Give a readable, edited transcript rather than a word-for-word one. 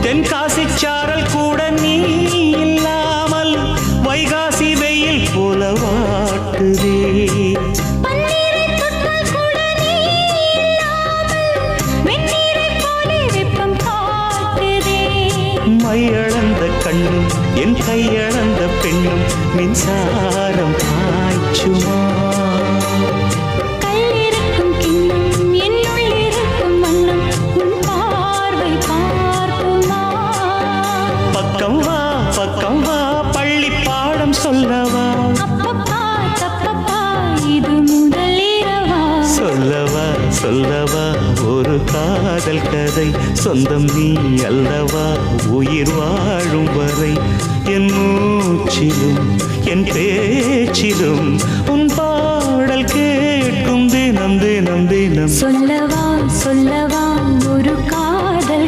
தென்காசி சாரல் கூட நீ இல்லாமல் வைகாசி வெயில் போல வாட்டுதே. மையளந்த கண்ணும் என் கையளந்த பெண்ணும் மின்சாரம் பாய்ச்சுமா. கல்லிருக்கும் கிண்ணம் என்னுள் இருக்கும் வண்ணம் உன் பார்வை பார்க்குமா. பக்கம் வா பள்ளி பாடம் சொல்லவா. அப்பப்பா தப்பப்பா இது முதல் இரவா. சொல்லவா ஒரு காதல் கதை சொந்தம் நீ அல்லவா உயிர் வாழும் வரை. என் மூச்சிலும் என் பேச்சிலும் உன் பாடல் கேட்கும் தினம் தினம் தினம். சொல்லவா ஒரு காதல்